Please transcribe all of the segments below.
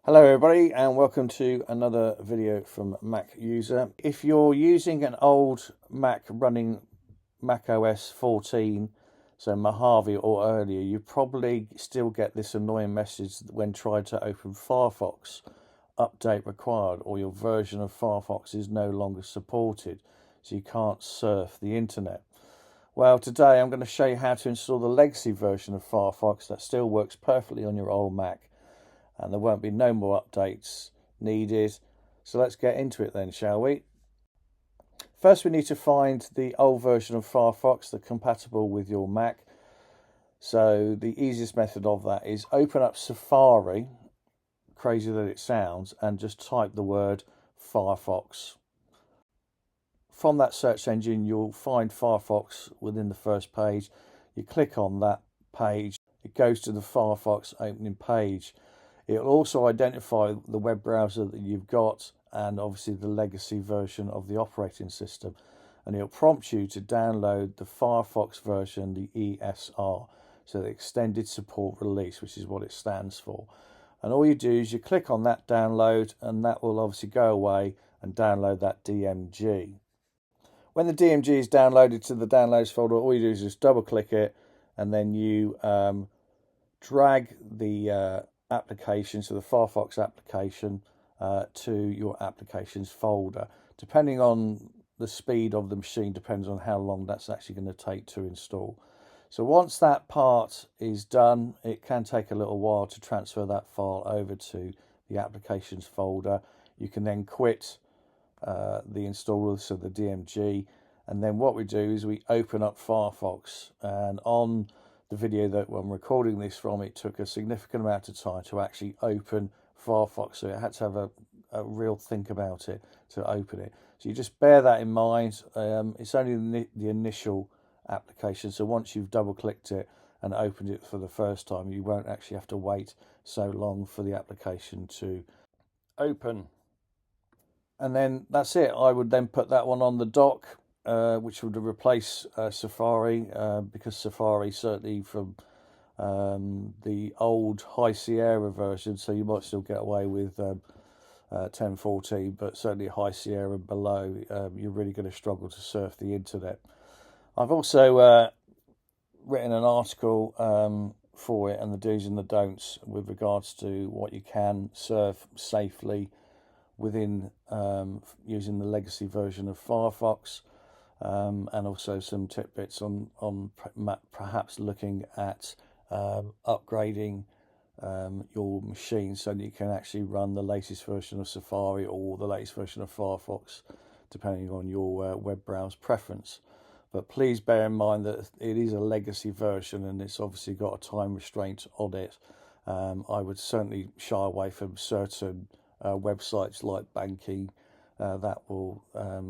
Hello everybody and welcome to another video from Mac User. If you're using an old Mac running macOS 14, so Mojave or earlier, you probably still get this annoying message when trying to open Firefox, update required, or your version of Firefox is no longer supported, so you can't surf the internet. Well, today I'm going to show you how to install the legacy version of Firefox that still works perfectly on your old Mac, and there won't be no more updates needed. So let's get into it then, shall we? First, we need to find the old version of Firefox that's compatible with your Mac. So the easiest method of that is open up Safari, crazy that it sounds, and just type the word Firefox. From that search engine, you'll find Firefox within the first page. You click on that page, it goes to the Firefox opening page. It'll also identify the web browser that you've got and obviously the legacy version of the operating system. And it'll prompt you to download the Firefox version, the ESR, so the Extended Support Release, which is what it stands for. And all you do is you click on that download, and that will obviously go away and download that DMG. When the DMG is downloaded to the downloads folder, all you do is just double click it, and then you drag the application, so the Firefox application, to your applications folder. Depending on the speed of the machine, depends on how long that's actually going to take to install. So once that part is done, it can take a little while to transfer that file over to the applications folder. You can then quit the installer, so the DMG, and then what we do is we open up Firefox. And on the video that I'm recording this from, it took a significant amount of time to actually open Firefox, so it had to have a real think about it to open it. So you just bear that in mind. It's only the initial application, so once you've double clicked it and opened it for the first time, you won't actually have to wait so long for the application to open. And then that's it. I would then put that one on the dock, which would replace Safari, because Safari, certainly from the old High Sierra version, so you might still get away with 1014, but certainly High Sierra and below, you're really going to struggle to surf the internet. I've also written an article for it and the do's and the don'ts with regards to what you can surf safely within using the legacy version of Firefox, and also some tidbits on perhaps looking at upgrading your machine so that you can actually run the latest version of Safari or the latest version of Firefox, depending on your web browse preference. But please bear in mind that it is a legacy version and it's obviously got a time restraint on it. I would certainly shy away from certain websites like banking that will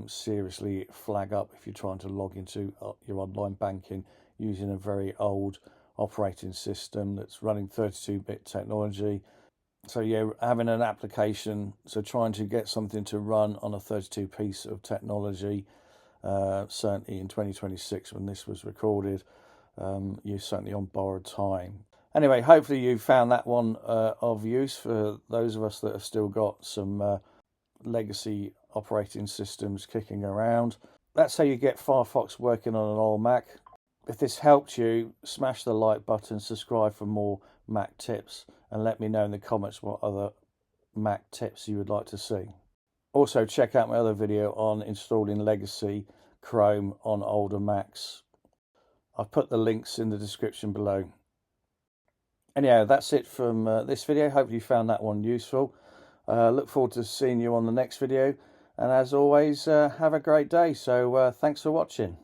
seriously flag up if you're trying to log into your online banking using a very old operating system that's running 32-bit technology. So yeah, having an application, so trying to get something to run on a 32 piece of technology, certainly in 2026 when this was recorded, you're certainly on borrowed time. Anyway, hopefully you found that one of use for those of us that have still got some legacy operating systems kicking around. That's how you get Firefox working on an old Mac. If this helped you, smash the like button, subscribe for more Mac tips, and let me know in the comments what other Mac tips you would like to see. Also, check out my other video on installing legacy Chrome on older Macs. I've put the links in the description below. Anyhow, that's it from this video. Hope you found that one useful. Look forward to seeing you on the next video. And as always, have a great day. So thanks for watching.